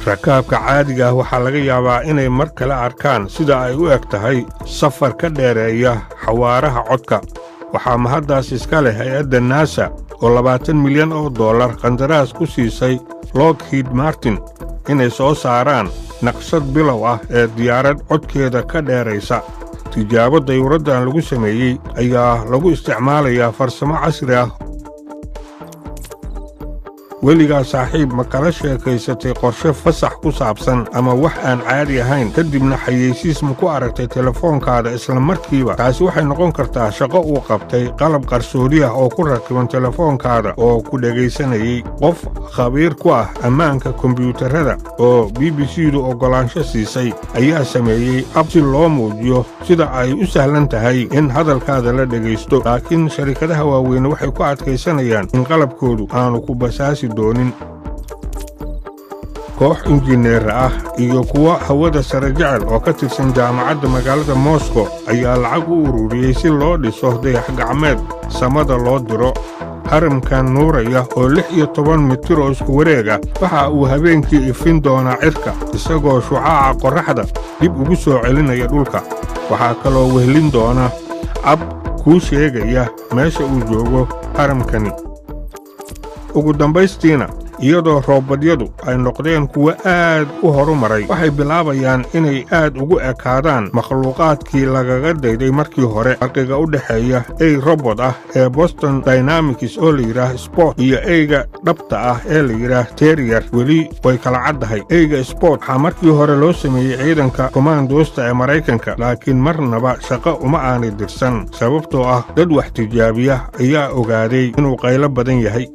rakaabka caadiga ah waxaa laga yaabaa inay mar kale arkaan sida ay u eg tahay safar ka dheereeya xawaaraha codka. waxaa mahaddaas iska leh hay-adda naasa oo $20 milyan qandaraas ku siisay Lockheed Martin inay soo saaraan naqshad bilow ah ee diyaarad codkeeda ka dheeraysa. tijaabo dayuuraddan lagu sameeyey ayaa lagu isticmaalayaa farsamo casri ah. weligaa saaxiib ma kala sheekaysatay qorshe fasax ku saabsan ama wax aan caadi ahayn kadibna xayeysiis ma ku aragtay telefoonkaada isla markiiba? taasi waxay noqon kartaa shaqo uu qabtay qalab qarsoodi ah oo ku rakiban telefoonkaada oo ku dhegaysanayay. qof khabiir ku ah ammaanka kombiyuutarada oo BBC-du oggolaansho siisay ayaa sameeyey ab si loo muujiyo sida ay u sahlan tahay in hadalkaada la dhegaysto, laakiin sharikadaha waaweyne waxay ku adkaysanayaan in qalabkoodu aanu ku basaasi doonin. koox injineer ah iyo kuwa hawada sare jecel oo ka tirsan jaamacadda magaalada Moscow ayaa lacag u ururiyey si loo dhiso dayax-gacmeed samada loo diro. haramkan nuuraya oo 16 mitir oo isku wareega waxa uu habeenkii ifin doonaa cirka isagoo shucaaca qorraxda dib ugu soo celinaya dhulka. waxaa kaloo wehlin doona ab kuu sheegaya meesha uu joogo haramkani. ugu dambaystiina, iyadoo roobadyadu ay noqdeen kuwa aad u horumaray, waxay bilaabayaan inay aad ugu ekaadaan makhluuqaadkii lagaga dayday markii hore. farqiga u dhexeeya ey robot ah ee Boston Dynamics oo la yidhaah Sport iyo eyga dhabta ah ee la yidhaah Terrier weli way kala caddahay. eyga Sport waxaa markii hore loo sameeyey ciidanka komaandoosta ee Maraykanka, laakiin marnaba shaqo uma aanay dirsan sababtoo ah dad wax tijaabiya ayaa ogaaday inuu qaylo badan yahay.